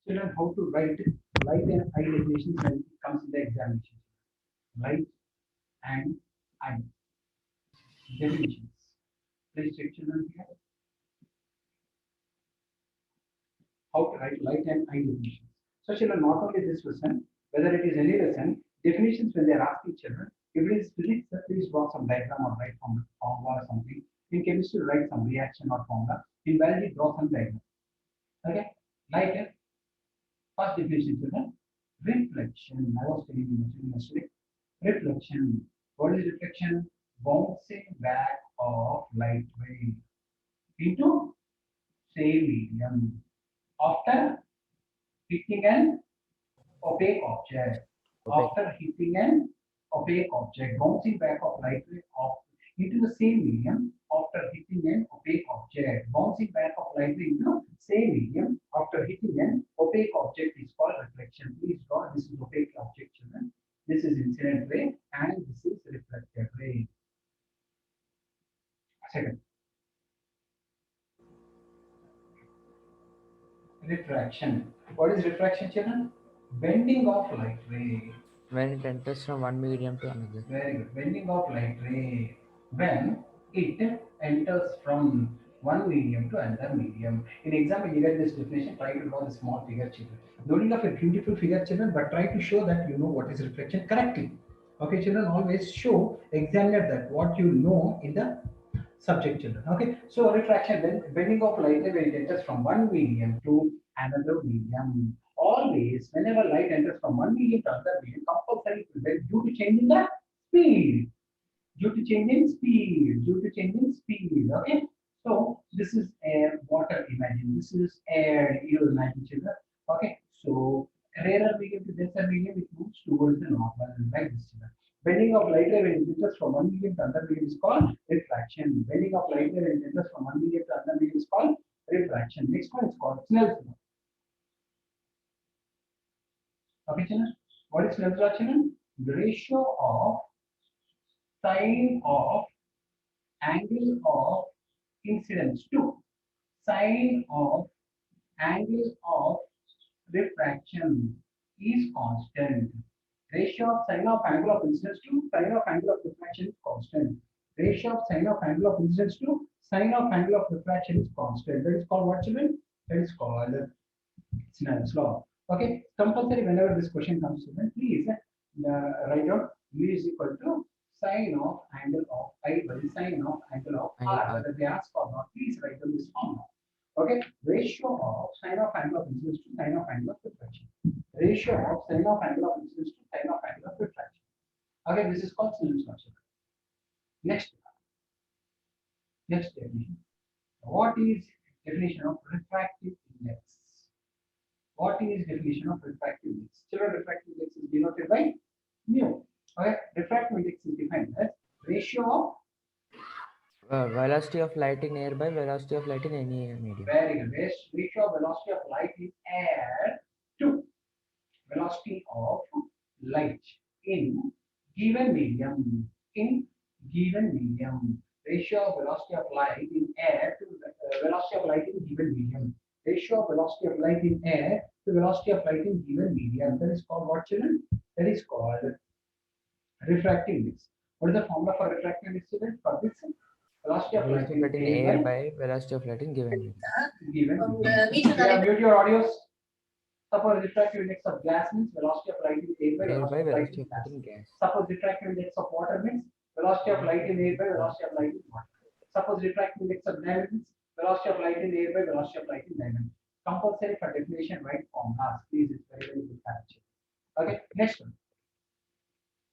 Children, how to write light and eye definitions when it comes in the examination. Light and eye definitions. Please check children here. How to write light and eye definitions. So children, not only this lesson, whether it is any lesson, definitions when they are asking children, if it is physics, please draw some diagram or write formula or something. In chemistry, write some reaction or formula. In biology, draw some diagram. Okay? Light, first definition children, reflection. I was telling you yesterday. Reflection. What is reflection? Bouncing back of light ray into same medium after hitting an opaque object. opaque. After hitting an opaque object, bouncing back of light ray off into the same medium after hitting an opaque object. Bouncing back of light ray into same medium after hitting an opaque object is called reflection. Please draw this is opaque object, children. This is incident ray and this is reflected ray. Second, refraction. What is refraction, children? Bending of light ray. When it enters from one medium to another. Very good. Bending of light ray. When it enters from one medium to another medium. In exam, when you get this definition, try to draw the small figure, children. No need of a beautiful figure, children, but try to show that you know what is reflection correctly. Okay, children, always show examiner that what you know in the subject, children. Okay, so refraction, then bending of light ray when it enters from one medium to another medium. Always, whenever light enters from one medium to another medium, compulsory it will bend due to change in the speed. Due to change in speed. Due to change in speed. Okay. So this is air, water. Imagine this is air. You imagine, children. Okay. So rarer medium to denser medium, it moves towards the normal, like this, children. Bending of light ray when it enters from one medium to another medium is called refraction. Bending of light ray when it enters from one medium to another medium is called refraction. Next one is called Snell's law. Okay, children. What is Snell's law, children? The ratio of sine of angle of incidence to sine of angle of refraction is constant. Ratio of sine of angle of incidence to sine of angle of refraction is constant. Ratio of sine of angle of incidence to sine of angle of refraction is constant. That is called what, children? That is called Snell's law. Okay, compulsory whenever this question comes to me, please write down U is equal to sine of angle of I by sine of angle of Angle R. R. Whether they ask or not, please write down this formula. Okay, ratio of sine of angle of incidence to sine of angle of refraction. Ratio of sine of angle of incidence to sine of angle of refraction. Okay, this is called Snell's law. Next, next definition. What is definition of refractive index? What is definition of refractive index? Children, refractive index is denoted by mu. Okay, refractive index is defined as ratio of Velocity of light in air by velocity of light in any medium. very good ratio of velocity of light in air to velocity of light in given medium. In given medium, ratio of velocity of light in air to velocity of light in given medium. Ratio of velocity of light in air to velocity of light in given medium. That is called what, children? That is called refractive index. What is the formula for refractive index, children? For this, velocity of light Velocity of in light in air air by by velocity of light in given medium. given medium. Yeah, mute your audios. Suppose refractive index of gas means velocity of light in air by Air velocity by of light velocity in of light gas. in gas. Suppose refractive index of water means velocity of light in air by velocity of light in water. Suppose refractive index of diamond means velocity of light in air by velocity of light in diamond. Compulsory for definition, right formulas. Please, it's very, very good catch. Okay, next one.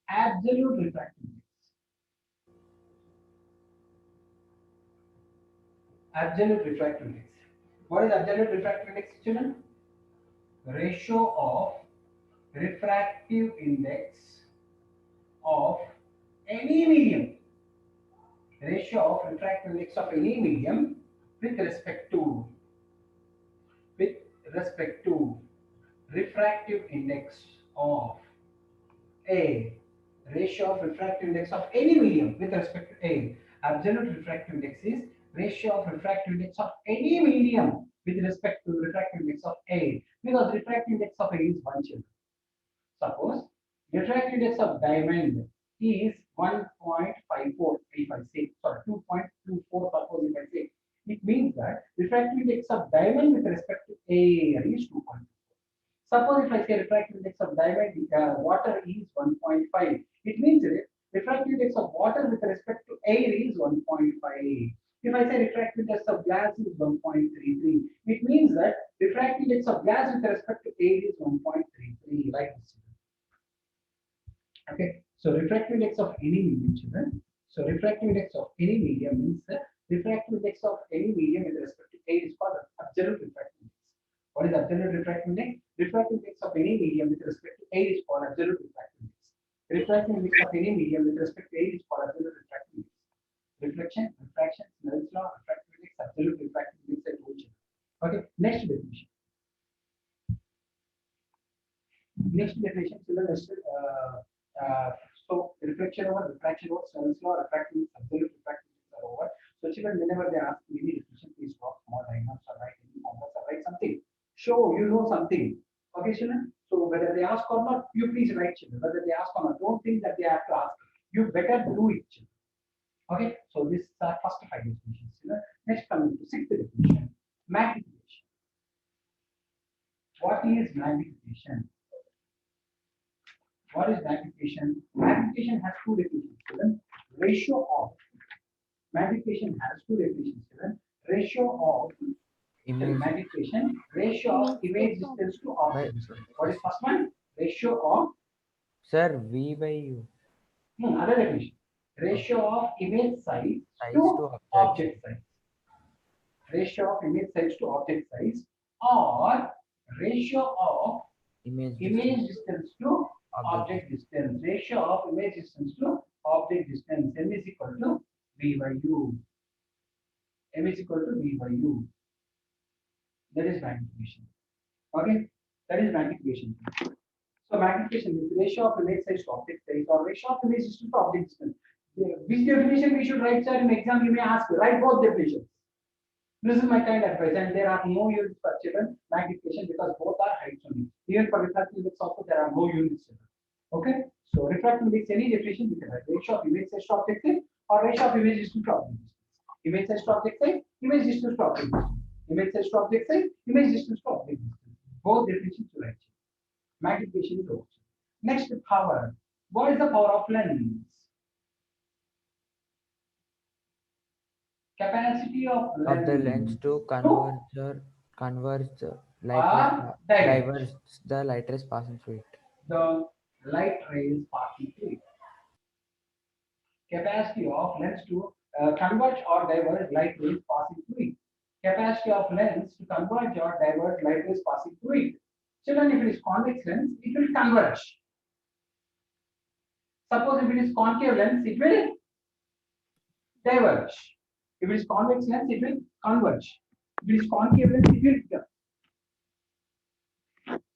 Absolute refractive index. Absolute refractive index. What is absolute refractive index, children? Ratio of refractive index of any medium. Ratio of refractive index of any medium with respect to with respect to refractive index of A. Ratio of refractive index of any medium with respect to A. Absolute refractive index is ratio of refractive index of any medium with respect to refractive index of A. Because refractive index of A is 1 children. Suppose refractive index of diamond is 1.54. If I say, sorry, 2.24, suppose if I say, it means that refractive index of diamond with respect to air is 2.4. Suppose if I say refractive index of diamond, water is 1.5. It means refractive index of water with respect to air is 1.5. If I say refractive index of glass is 1.33, it means that refractive index of glass with respect to air is 1.33, like this. Okay, so refractive index of any medium, children. So refractive index of any medium means the refractive index of any medium with respect to air is called absolute refractive index. What is absolute refractive index? Refractive index of any medium with respect to air is called absolute refractive index. Refractive index of any medium with respect to air is called absolute refractive index. Reflection, refraction, Snell's law, refractive index, absolute refractive index, I told you. Okay, next definition. Next definition, children, so reflection over, refraction over, Snell's law, refractive, absolute refractive index are over. So children, whenever they ask any definition, please draw small diagrams or write any formulas or write something. Show you know something. Okay, children. So whether they ask or not, you please write, children. Whether they ask or not, don't think that they have to ask. You better do it, children. Okay, so this is our first five definitions. Children. Next, coming to sixth definition, magnification. What is magnification? What is magnification? Magnification has two definitions, children. Ratio of. Magnification has two definitions, children. Ratio of Image magnification, ratio of image distance to by object distance. What is first one? Ratio of sir V by U other definition. Ratio of image size size to to object object size. Ratio of image size to object size, or ratio of image image distance distance to object distance. Ratio of image distance to object distance. M is equal to V by U. M is equal to V by U. That is magnification. Okay, that is magnification. So magnification is the ratio of image size to object size or ratio of image distance to object distance. Which definition we should write, sir? In exam, you may ask, write both definitions. This is my kind of advice, and there are no units for children magnification because both are heights only. Even for refractive index also there are no units. Okay, so refractive index any definition we can write ratio of image size to object size or ratio of image distance to object distance. Image size to object size, image distance to object distance. Image size to object size, image distance to object distance. Both definitions to write. Magnification is over. Next, power. What is the power of lens? Capacity of the lens to converge the light diverge the light rays passing through it. The light rays passing through it. Capacity of lens to converge or diverge light rays passing through it. Capacity of lens to converge or diverge light rays passing through it. Children, if it is convex lens, it will converge. Suppose if it is concave lens, it will diverge. If it is convex lens, it will converge. If it is concave lens, it will.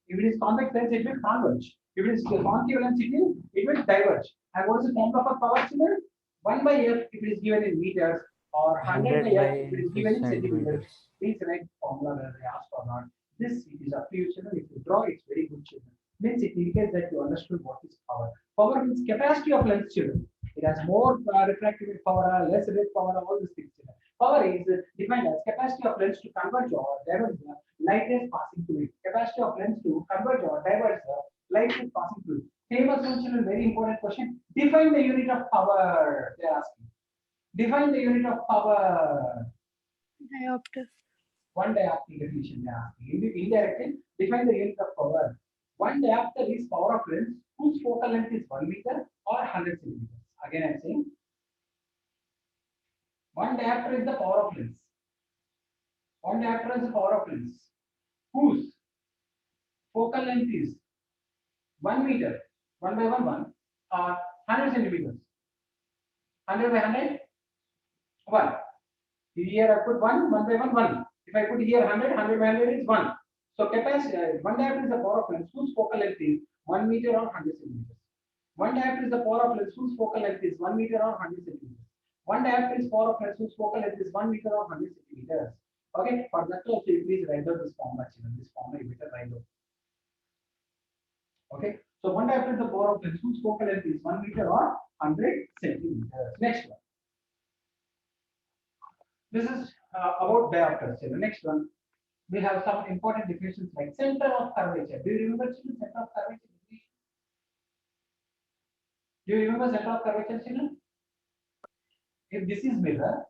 If it is convex lens, it will converge. If it is concave lens, it will diverge. And what is the formula for power, children? 1 by F if it is given in meters or 100 by F if it is given in centimeters. Please write formula whether they ask or not. This it is up to you, children. If you draw, it's very good, children. Means it indicates that you understood what is power. Power means capacity of lens, children. It has more refractive power, less red power, all these things. Children. Power is defined as capacity of lens to converge or diverge light rays passing through it. Capacity of lens to converge or diverge light rays passing through it. Famous one, children, very important question. Define the unit of power. They are asking. Define the unit of power. Diopter. One diopter definition they are asking. Indirectly, define the unit of power. One diopter is power of lens whose focal length is 1 meter or 100 centimeters. Again, I am saying one diopter is the power of lens. One diopter is the power of lens whose focal length is 1 meter, 1 by 1, 100 centimeters. 100 by 100, 1. Here I put 1 by 1. If I put here 100 by 100 is 1. So capacity, one diopter is the power of lens whose focal length is 1 meter or 100 centimeters. One diopter is the power of lens whose focal length is 1 meter or 100 centimeters. One diopter is power of lens whose focal length is 1 meter or 100 centimeters. Okay, for that also you please write down this formula, children. This formula you better write down. Okay, so one diopter, the bore of lens whose focal length is 1 meter or 100 centimeters. Next one. This is about diopters. The next one, we have some important definitions like center of curvature. Do you remember children, center of curvature definition? Do you remember center of curvature, children? If this is mirror,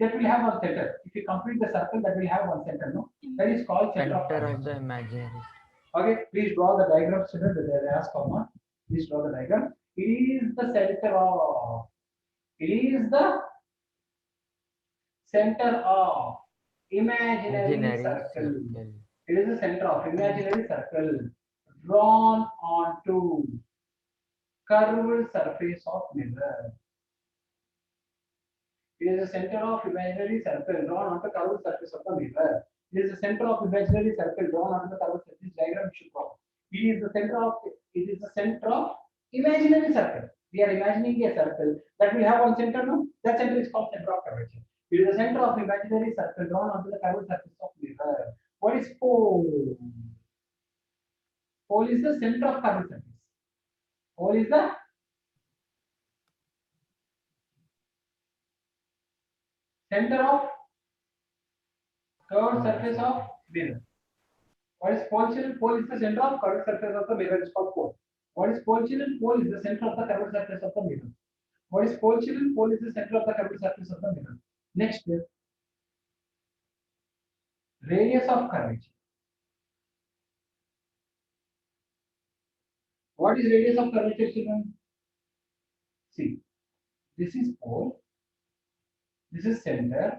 that will have one center. If you complete the circle, that will have one center. No, that is called center of Center of the curvature. imaginary. Okay, please draw the diagram, children. They ask comma. Please draw the diagram. It is the center of. It is the center of imaginary Imaginary circle. circle. It is the center of imaginary circle drawn onto curved surface of mirror. It is the center of imaginary circle drawn onto curved surface of the mirror. It is the center of imaginary circle drawn onto the curved surface. This diagram should draw. It is the center of. It is the center of imaginary circle. We are imagining a circle that we have one center. No, that center is called center of curvature. It is the center of imaginary circle drawn onto the curved surface of mirror. What is pole? Pole is the center of curved surface. Pole is the center of curved surface of mirror. What is pole, children? Pole is the center of curved surface of the mirror. It's called pole. What is pole, children? Pole is the center of the curved surface of the mirror. What is pole, children? Pole is the center of the curved surface of the mirror. Next, radius of curvature. What is radius of curvature, children? See, this is pole. This is center.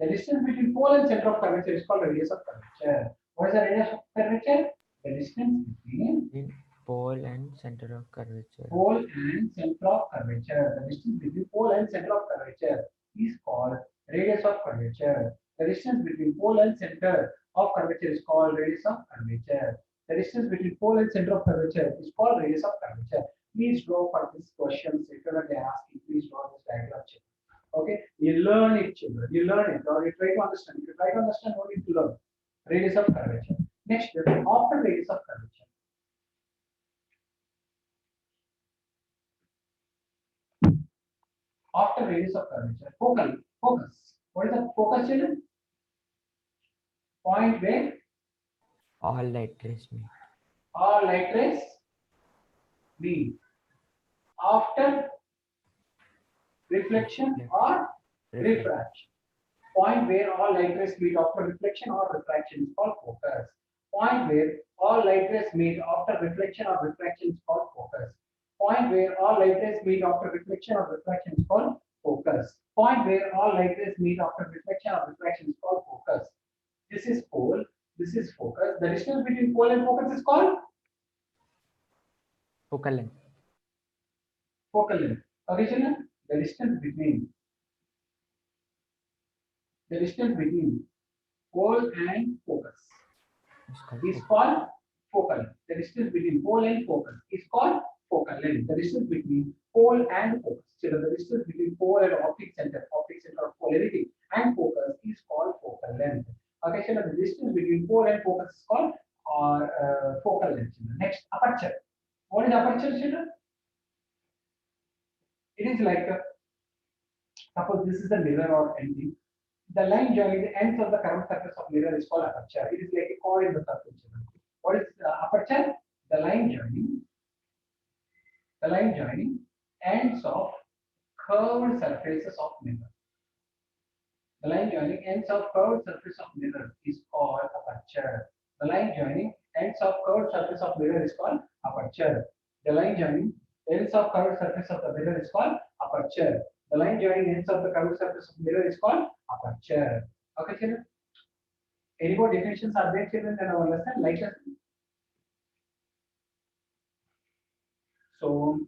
The distance between pole and center of curvature is called radius of curvature. What is the radius of curvature? The distance between In pole and center of curvature. pole and center of curvature. The distance between pole and center of curvature is called radius of curvature. The distance between pole and center of curvature is called radius of curvature. The distance between pole and center of curvature is called radius of curvature. Please draw for this question. If they are asking, please draw this diagram. Okay, you learn it, children. You learn it, or you try to understand. If you try to understand, what you learn? Radius of curvature. Next, after radius of curvature. After radius of curvature, focus. What is the focus, children? Point where All light rays meet. all light rays meet. After reflection or refraction. Point where all light rays meet after reflection or refraction is called focus. Point where all light rays meet after reflection or refraction is called focus. Point where all light rays meet after reflection or refraction is called focus. Point where all light rays meet after reflection or refraction is called focus. This is pole. This is focus. The distance between pole and focus is called Focal length. focal length. Okay, children. The distance between pole and focus is called focal length. The distance between pole and focus is called focal length. The distance between pole and focus. So the distance between pole and optic center of polarity and focus is called focal length. Okay, so the distance between pole and focus is called focal length. Next, aperture. What is aperture, children? It is like suppose this is the mirror or anything. The line joining the ends of the curved surface of mirror is called aperture. It is like a chord in the surface. What is aperture? The line joining ends of curved surfaces of mirror. The line joining ends of curved surface of mirror is called aperture. The line joining ends of curved surface of mirror is called aperture. The line joining ends of curved surface of the mirror is called aperture. The line joining ends of the curved surface of mirror is called aperture. Okay, children? Any more definitions are there, children, in our lesson? Like that? So,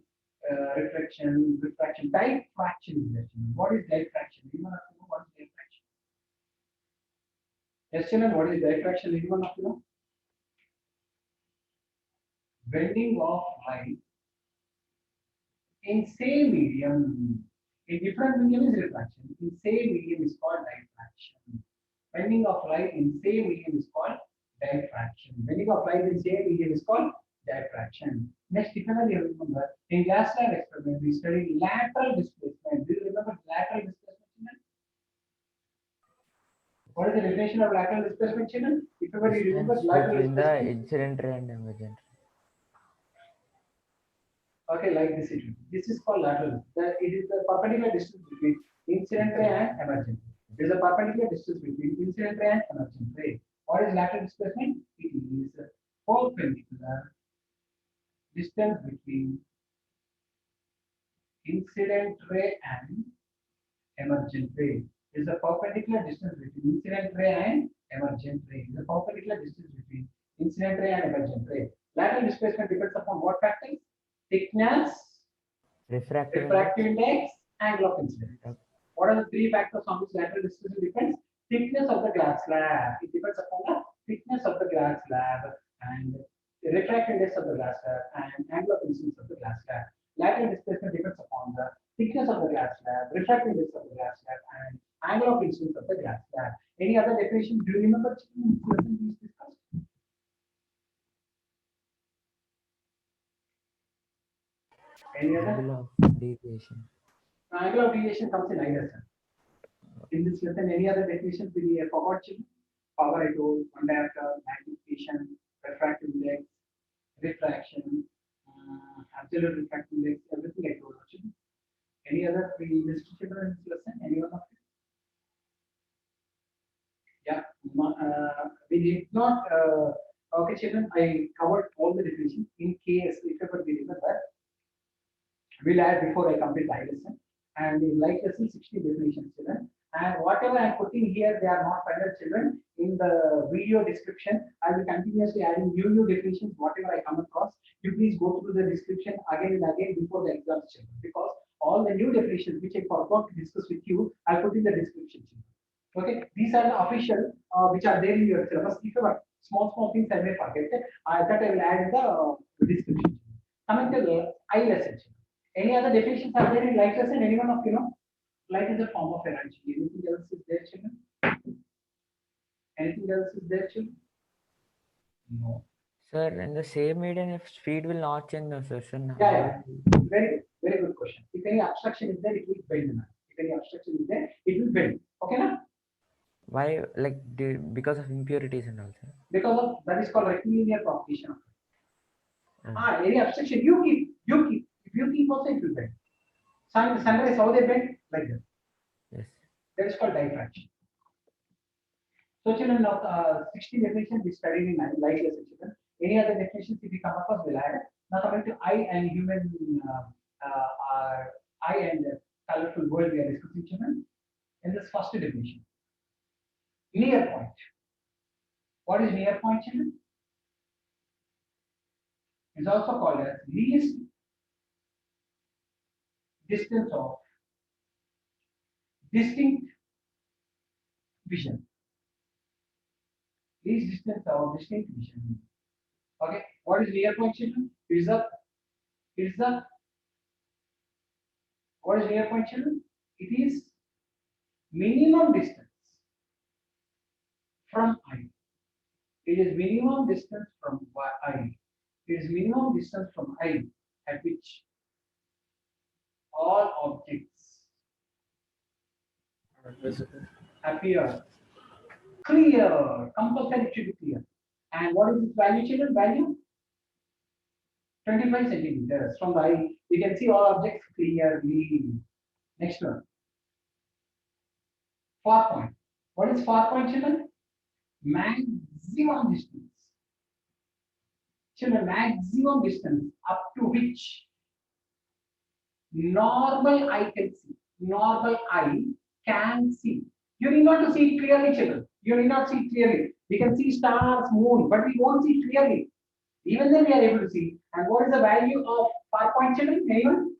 refraction, diffraction is there. What is diffraction? Anyone of you know what is diffraction? Yes, children, what is diffraction? Anyone of you know? Bending of light in same medium. In different medium is refraction. In same medium is called diffraction. Bending of light in same medium is called diffraction. Bending of light in same medium is called diffraction. Next, if you remember, in gas lab experiment, we studied lateral displacement. Do you remember lateral displacement? What is the definition of lateral displacement, children? If everybody remembers Distance lateral between the displacement, incident ray and emergent okay, like this situation. This is called lateral. It is the perpendicular distance between incident ray and emergent ray. There is a perpendicular distance between incident ray and emergent ray. What is lateral displacement? It is perpendicular distance between incident ray and emergent ray. Is the perpendicular distance between incident ray and emergent ray. Is the perpendicular distance between incident ray and emergent ray. Lateral displacement depends upon what factors? Thickness, refractive refractive index. index, angle of incidence. What are the three factors on which lateral displacement depends? Thickness of the glass slab. It depends upon the thickness of the glass slab and the refractive index of the glass slab and angle of incidence of the glass slab. Lateral displacement depends upon the thickness of the glass slab, refractive index of the glass slab, and angle of incidence of the glass slab. Any other definition? Do you remember lesson we discussed? Any other? Angle of deviation. Angle of deviation comes in either side. In this lesson, any other definitions we forgot? Power I told, conductor, magnification, refractive index, refraction, absolute refractive index, everything I told you. Any other we missed children in this lesson? Anyone of you? Yeah, we did not. Okay, children, I covered all the definitions. In case if ever we remember, we'll add before I complete the lesson. And in like lesson 60 definitions, children. And whatever I'm putting here, they are not final, children. In the video description, I will continuously adding new definitions, whatever I come across. You please go through the description again and again before the exam, children, because all the new definitions which I forgot to discuss with you, I put in the description, children. Okay, these are the official which are there in your syllabus. If you have small things I may forget, that I will add in the description. Coming to the I lesson. Any other definitions are there in light lesson? Anyone of you know? Light is a form of energy. Anything else is there, children? Anything else is there, children? No. Sir, in the same medium, if speed will not change, no, sir. So now Yeah. Very good question. If any obstruction is there, it will bend. If any obstruction is there, it will bend. Okay, na? why, like, because of impurities and all, sir? Because of that is called rectilinear propagation. Oh, Any obstruction you keep. If you keep also, it will bend. Sunrise, how they bend? Like that. yes. That is called diffraction. So, children, of 60 definitions we studied in light lesson, children. Any other definitions if we come across, we'll add. Now, coming to eye and human, eye and colorful world we are discussing, children. In this first definition, near point. What is near point, children? Is also called as least distance of distinct vision. Least distance of distinct vision. Okay, what is near point, children? Is the what is near point, children? It is minimum distance from eye. It is minimum distance from eye. It is minimum distance from eye at which all objects appear clear. Compulsory to be clear. And what is its value, children? Value 25 centimeters from the eye. You can see all objects clearly. Next one. Far point. What is far point, children? Maximum distance. Children, maximum distance up to which normal eye can see. Normal eye can see. You need not to see clearly, children. You need not see clearly. We can see stars, moon, but we won't see clearly. Even then, we are able to see. And what is the value of far point, children? Anyone?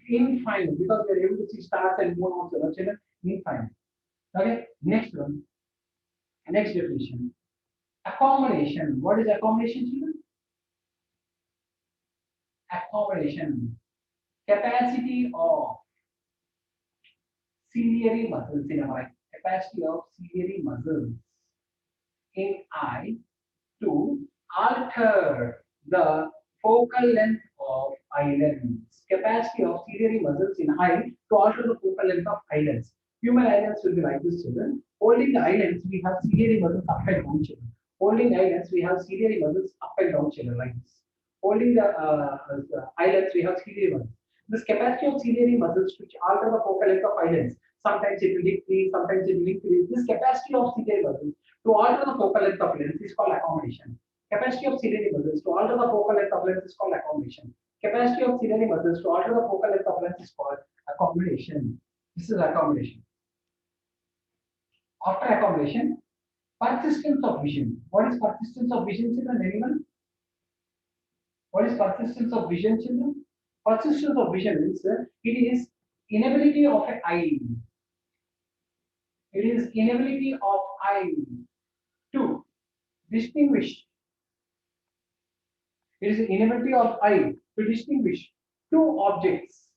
Infinite, because we are able to see stars and moon also. No, children, infinite. Okay. Next one. Next definition. Accommodation. What is accommodation, children? Accommodation. Capacity of ciliary muscles in our eye. capacity of ciliary muscles in eye to alter the focal length of eyelids. Capacity of ciliary muscles in eye to alter the focal length of eyelids. Human eyelids will be like this, children. Holding the eyelids, we have ciliary muscles up and down, children. Holding eyelids, we have ciliary muscles up and down, children, like this. Holding the eyelids, we have ciliary muscles. This capacity of ciliary muscles to alter the focal length of eyelids. Sometimes it will decrease, sometimes it will increase. This capacity of ciliary muscles to alter the focal length of lens is called accommodation. Capacity of ciliary muscles to alter the focal length of lens is called accommodation. Capacity of ciliary muscles to alter the focal length of lens is called accommodation. This is accommodation. After accommodation, persistence of vision. What is persistence of vision, children? Anyone? What is persistence of vision, children? Persistence of vision means it is inability of an eye. It is inability of eye to distinguish. It is the inability of eye to distinguish two objects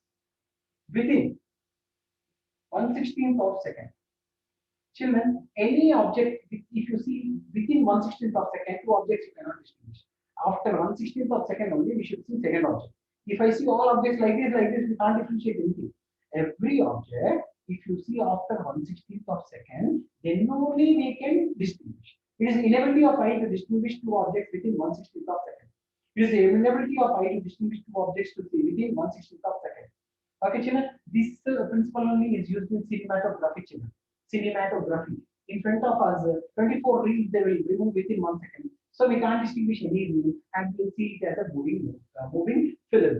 within 1/16th of second. Children, any object, if you see within 1/16th of second, two objects you cannot distinguish. After 1/16th of second only, we should see second object. If I see all objects like this, we can't differentiate anything. Every object, if you see after 1/16th of second, then only we can distinguish. It is the inability of eye to distinguish two objects within 1/16th of second. It is the inability of eye to distinguish two objects to see within 1/16th of second. Okay, children, this principle only is used in cinematography, children. Cinematography. In front of us, 24 reels they will remove within 1 second. So we can't distinguish any reel and we'll see it as a moving film.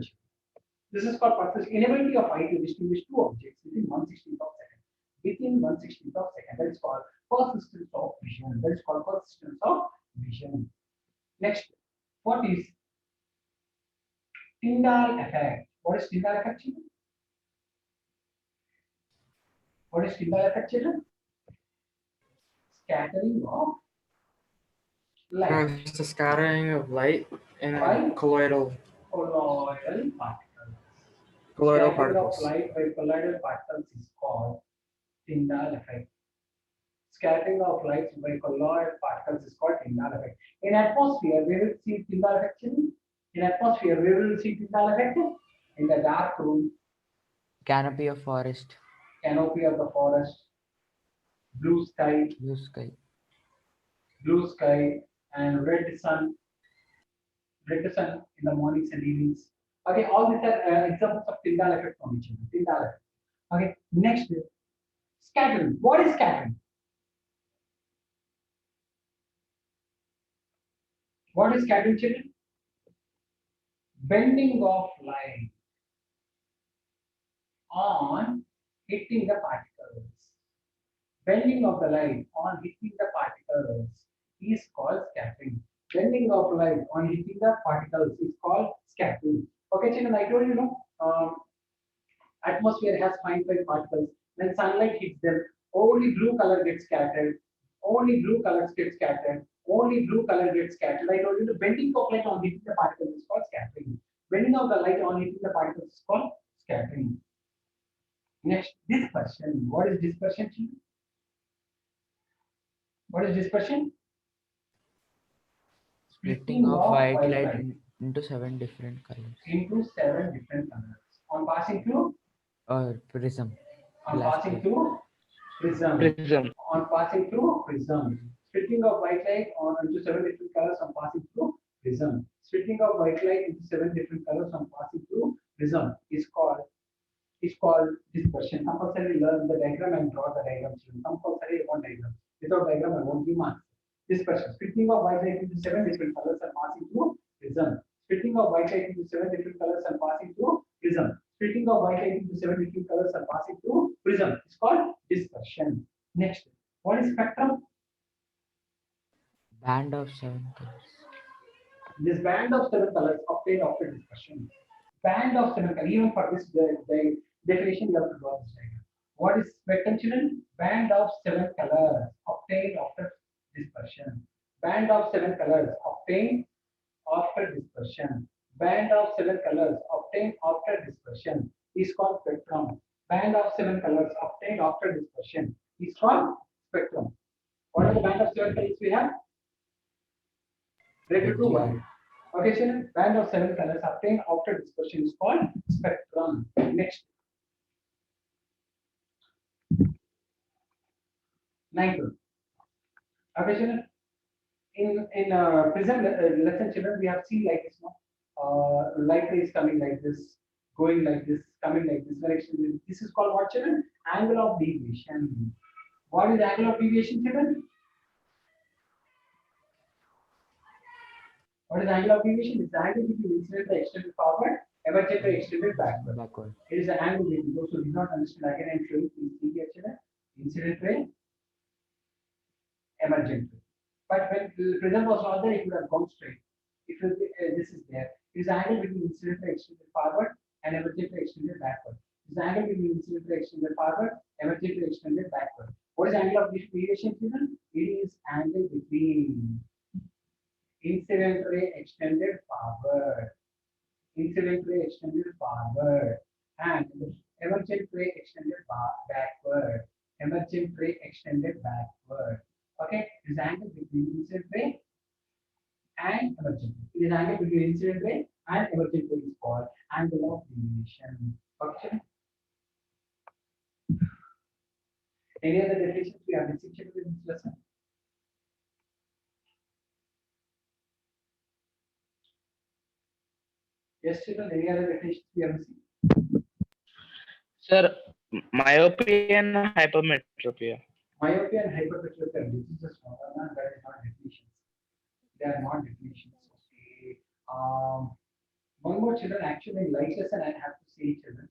This is called inability of eye to distinguish two objects within 1/16th of second. Within 1/16th of second. That is called persistence of vision. That is called persistence of vision. Next, what is Tyndall effect? What is Tyndall effect, children? What is Tyndall effect, children? Scattering of light. It's the scattering of light in By colloidal colloidal particles. colloidal Scattering of particles. light by colloidal particles is called Tyndall effect. Scattering of light by colloidal particles is called Tyndall effect. In atmosphere, we will see Tyndall effect. In atmosphere, we will see Tyndall effect in the dark room, Canopy of forest. canopy of the forest, blue sky, Blue sky. and red sun in the mornings and evenings. Okay, all these are examples of Tyndall effect from each other. Tyndall effect. Okay, next, scattering. What is scattering? What is scattering, children? Bending of light on hitting the particles. Bending of the light on hitting the particles is called scattering. Bending of light on hitting the particles is called scattering. Okay, children, I told you, atmosphere has fine particles. When sunlight hits them, only blue color gets scattered. Only blue colors get scattered. Only blue color gets scattered. I told you the bending of light on hitting the particles is called scattering. Bending of the light on hitting the particles is called scattering. Next, dispersion. What is dispersion, children? What is dispersion? Splitting of white light into 7 different colors. Into 7 different colors. On passing through? Or prism. On passing through? Prism. On passing through? Prism. Splitting of white light into 7 different colors on passing through? Prism. Splitting of white light into 7 different colors on passing through? Prism is called dispersion. Compulsory learn the diagram and draw the diagram. Compulsory one diagram. Without diagram, I won't give marks. Dispersion. Splitting of white light into 7 different colors and passing through prism. Splitting of white light into 7 different colors and passing through prism. Splitting of white light into 7 different colors and passing through prism. It's called dispersion. Next, what is spectrum? Band of 7 colors. This band of 7 colors obtained after dispersion. Band of 7 colors. Even for this the definition, you have to draw this diagram. What is spectrum, children? Band of 7 colors obtained after dispersion. Band of 7 colors obtained after dispersion. Band of 7 colors obtained after dispersion is called spectrum. Band of 7 colors obtained after dispersion is called What are the band of 7 colors we have? Red, blue, white. Okay, children, band of 7 colors obtained after dispersion is called spectrum. Next. 9th one. Okay, children. In prism lesson, children, we have seen like this. No? Light rays coming like this, going like this, coming like this direction. This is called what, children? Angle of deviation. What is angle of deviation, children? What is angle of deviation? It's the angle between incident ray extended forward, emergent ray extended backward. It is the angle between those who did not understand again and show you. Please see here, children. Incident ray, emergent ray. But when the prism was not there, it would have gone straight. If this is there, it is the angle between incident ray extended forward and emergent ray extended backward. It is the angle between incident ray extended forward, emergent ray extended backward. What is angle of deviation, children? It is angle between incident ray extended forward, incident ray extended forward, and emergent ray extended backward, emergent ray extended backward. Okay, this angle between incident ray and emergent ray. It is angle between incident ray and emergent ray is called angle of deviation. Okay. Any other definitions we have missing in this lesson? Yes, children, any other definitions we are missing? Sir, myopia and hypermetropia. Myopia and hypermetropia, this is just phenomena, that is not definitions. They are not definitions. Okay. One more, children. Actually, in life lesson, I have to say, children.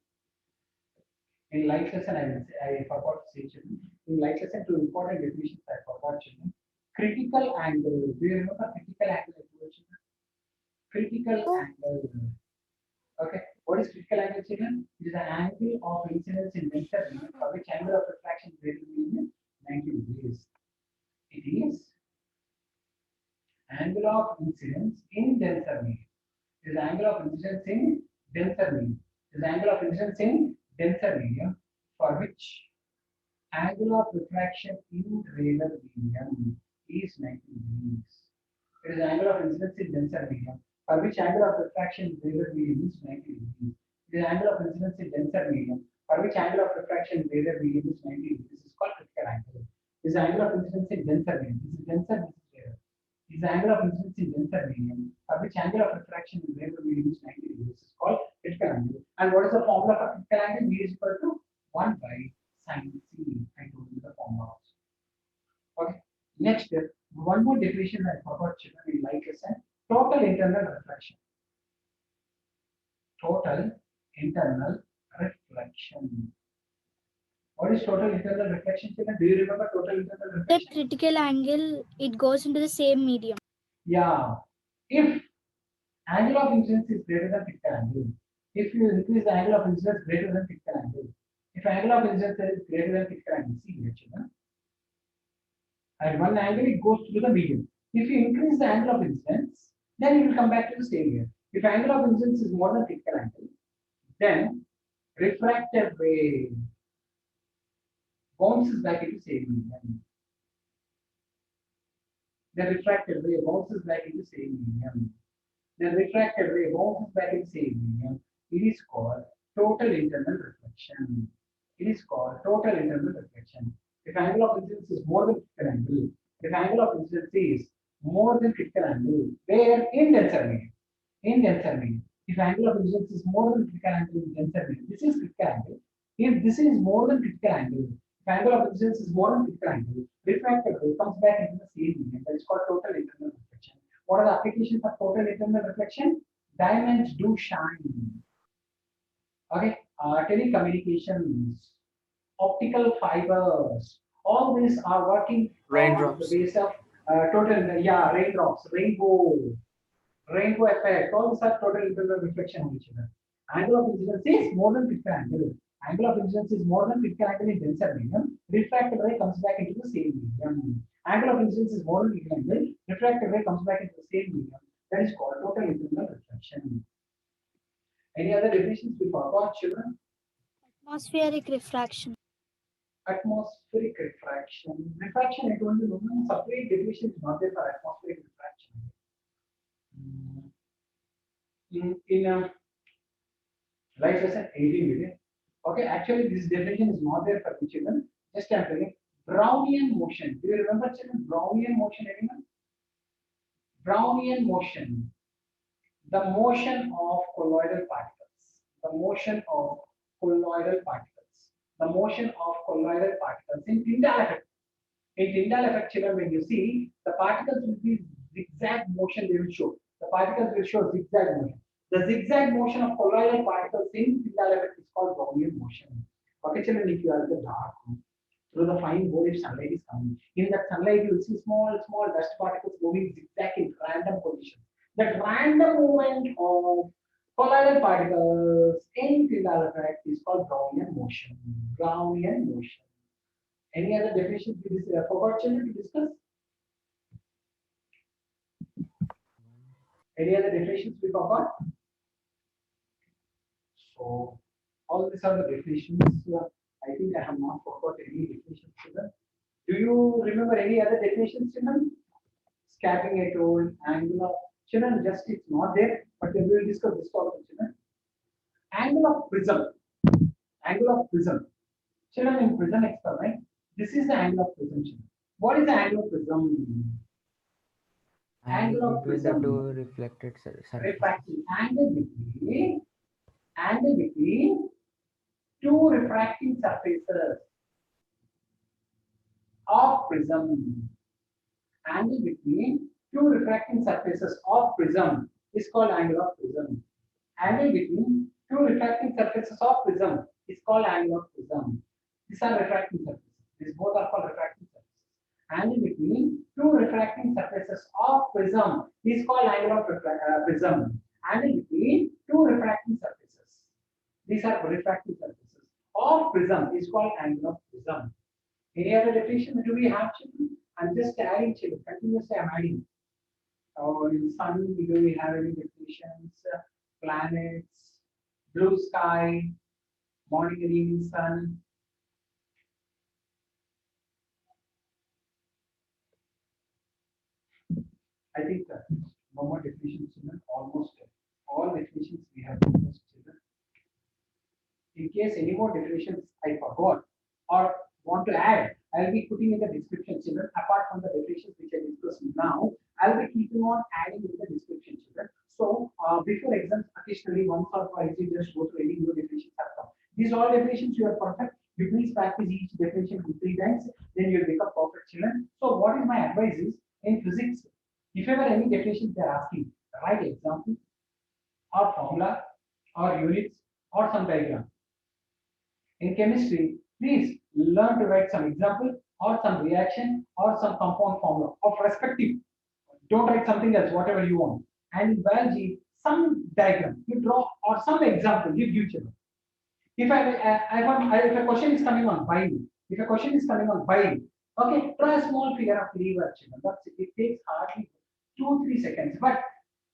In life lesson, I will say, I forgot to say, children. In life lesson, two important definitions I forgot, children. Critical angle. Do you remember critical angle? Children? Critical angle. Okay. What is critical angle, children? It is the angle of incidence in denser medium for which angle of refraction is greater than 90 degrees. It is angle of incidence in denser medium. It is the angle of incidence in denser medium. It is the angle of incidence in denser medium for which angle of refraction in rarer medium is 90 degrees. It is the angle of incidence in denser medium for which angle of refraction in rarer medium is 90 degrees. It is the angle of incidence in denser medium for which angle of refraction in rarer medium is 90 degrees. This is called critical angle. This is the angle of incidence in denser medium. This is denser, this is rarer. This is the angle of incidence in denser medium for which angle of refraction in rarer medium is 90 degrees. This is called critical angle. And what is the formula for critical angle? V is equal to 1 by sin c. I told you the formula also. Okay. Next, one more definition I forgot, children, in light lesson. Total internal reflection. Total internal reflection. What is total internal reflection, children? Do you remember total internal reflection? The critical angle, it goes into the same medium. Yeah. If angle of incidence is greater than critical angle, if you increase the angle of incidence greater than critical angle, if angle of incidence is greater than critical angle, see here, children. At one angle, it goes through the medium. If you increase the angle of incidence, then it will come back to the same here. If angle of incidence is more than critical angle, then refracted ray bounces back into same medium. The refracted ray bounces back into same medium. The refracted ray bounces back into same medium. It is called total internal reflection. It is called total internal reflection. If angle of incidence is more than critical angle, if angle of incidence is more than critical angle, where in denser medium, if angle of incidence is more than critical angle in denser medium, this is critical angle. If this is more than critical angle, if angle of incidence is more than critical angle, refracted ray comes back into the same medium. That is called total internal reflection. What are the applications of total internal reflection? Diamonds do shine. Okay, telecommunications, optical fibers, all these are working on the base of total, yeah, raindrops, rainbow effect, all these are total internal reflection of each other. Angle of incidence is more than critical angle. Angle of incidence is more than critical angle in denser medium. Refracted ray comes back into the same medium. Angle of incidence is more than critical angle. Refracted ray comes back into the same medium. That is called total internal reflection. Any other definitions we forgot, children? Atmospheric refraction. Atmospheric refraction. Refraction, I told you, no separate definition is not there for atmospheric refraction. In life lesson 18 video. Okay, actually this definition is not there for the children. Just I'm telling Brownian motion. Do you remember children? Brownian motion, anyone? Brownian motion. The motion of colloidal particles. The motion of colloidal particles. The motion of colloidal particles in Tyndall effect. In Tyndall effect, children, when you see the particles will be zigzag motion, they will show. The particles will show zigzag motion. The zigzag motion of colloidal particles in Tyndall effect is called Brownian motion. Okay, children, if you are in the dark room, through the fine bowl, if sunlight is coming, in that sunlight you will see small dust particles moving zigzag in random position. That random movement of colloidal particles in Tyndall effect is called Brownian motion. Brownian motion. Any other definitions we forgot children to discuss? Any other definitions we forgot? So all these are the definitions. I think I have not forgot any definitions children. Do you remember any other definitions children? Scattering I told, angular. Children, just it's not there, but we will discuss this also children. Angle of prism. Angle of prism. Children, in prism experiment, this is the angle of prism. Children. What is the angle of prism? Angle of between the prism. two reflected surfaces. Refracting angle between two refracting surfaces of prism. Angle between two refracting surfaces of prism is called angle of prism. Angle between two refracting surfaces of prism is called angle of prism. These are refracting surfaces. These both are called refracting surfaces. Angle between two refracting surfaces of prism is called angle of prism. Angle between two refracting surfaces. These are refracting surfaces of prism is called angle of prism. Any other definition do we have, children? I'm just adding, children. Continuously, I'm adding. Or in sun, do we have any definitions? Planets, blue sky, morning and evening sun. I think no more definitions, children. Almost all definitions we have discussed, children. In case any more definitions I forgot or want to add, I'll be putting in the description, children. Apart from the definitions which I discussed now, I'll be keeping on adding in the description, children. So before exams, occasionally once or twice, you just go through any new definitions have come. These all definitions you are perfect. You please practice each definition 2-3 times, then you'll become perfect, children. So what is my advice is in physics, if ever any definitions they are asking, write example or formula or units or some diagram. In chemistry, please learn to write some example or some reaction or some compound formula of respective. Don't write something else, whatever you want. And in biology, some diagram you draw or some example you give children. If if a question is coming on binding, if a question is coming on binding, okay, draw a small figure of lever, children. That's it. It takes hardly 2-3 seconds, but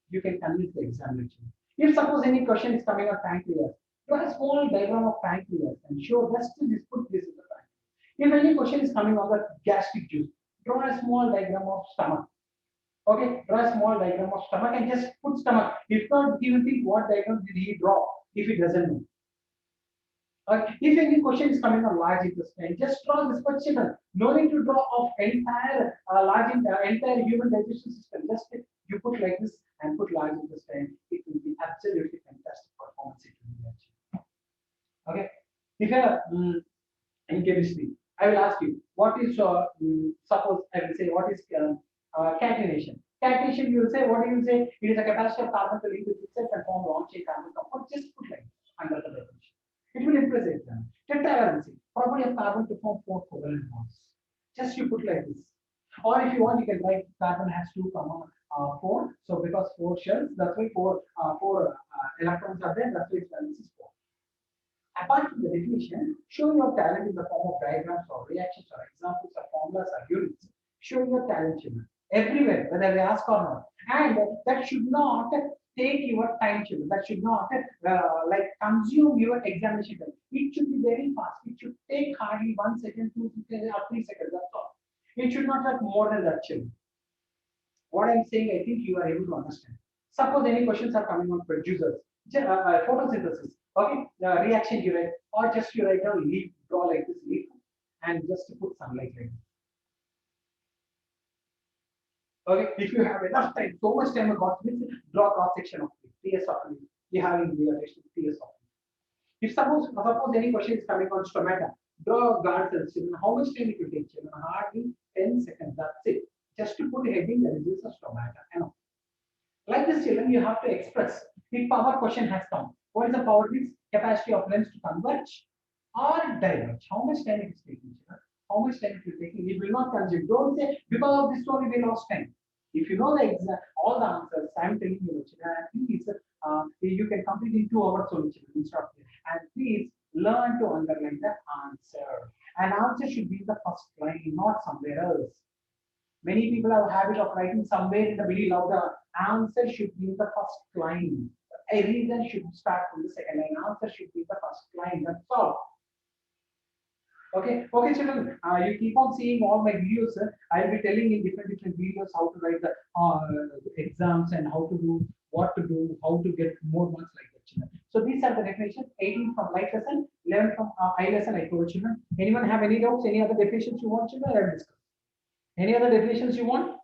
you can convince the examiner. If suppose any question is coming on pancreas, draw a small diagram of pancreas and show just this put this in the pancreas. If any question is coming on the gastric juice, draw a small diagram of stomach. Okay, draw a small diagram of stomach and just put stomach. If not, he will think what diagram did he draw if he doesn't know. If any question is coming on large intestine, just draw this question. No need to draw of entire entire human digestion system. Just you put like this and put large intestine. It will be absolutely fantastic performance. It will be achieved. Okay. If you are in chemistry, I will ask you what is suppose I will say what is catenation. Catenation, you will say what do you say? It is a capacity of carbon to link with itself and form long chain carbon compound. Just put like this under the definition. It will impress it. Tetravalency, property of carbon to form 4 covalent bonds. Just you put like this. Or if you want, you can write carbon has 2, 4. So because 4 shells, that's why 4 electrons are there. That's why its valence is 4. Apart from the definition, show your talent in the form of diagrams or reactions or examples or formulas or units. Show your talent, children. everywhere, whether they ask or not. And that should not take your time, children. That should not like consume your examination time. It should be very fast. It should take hardly 1 second, 2 seconds, or 3 seconds. That's all. It should not have more than that, children. What I'm saying, I think you are able to understand. Suppose any questions are coming on producers, photosynthesis, okay, reaction you write, or just you write down leaf, draw like this leaf, and just to put sunlight like this. Okay, if you have enough time, so much time about this, draw cross section of it, TS of it. You have in the TS of it. If suppose any question is coming on stomata, draw guard cells. How much time it will take? Hardly 10 seconds. That's it. Just to put a heading, the results of stomata. Like this, children, you have to express. If power question has come, what is the power? Is capacity of lens to converge or diverge? How much time it is taking, children? How much time it will take? It will not consume. Don't say because of this only we lost time. If you know the exact all the answers, I'm telling you, children, please you can complete in 2 hours only, children, instead of this. And please learn to underline the answer. An answer should be in the first line, not somewhere else. Many people have a habit of writing somewhere in the middle of the answer should be in the first line. A reason should start from the second line. Answer should be the first line. That's all. Okay, okay, children. You keep on seeing all my videos. I'll be telling in different videos how to write the exams and how to do what to do, how to get more marks like that, children. So these are the definitions. 18 from light lesson, 11 from eye lesson. I told children. Anyone have any doubts? Any other definitions you want, children? I'll discuss. Any other definitions you want?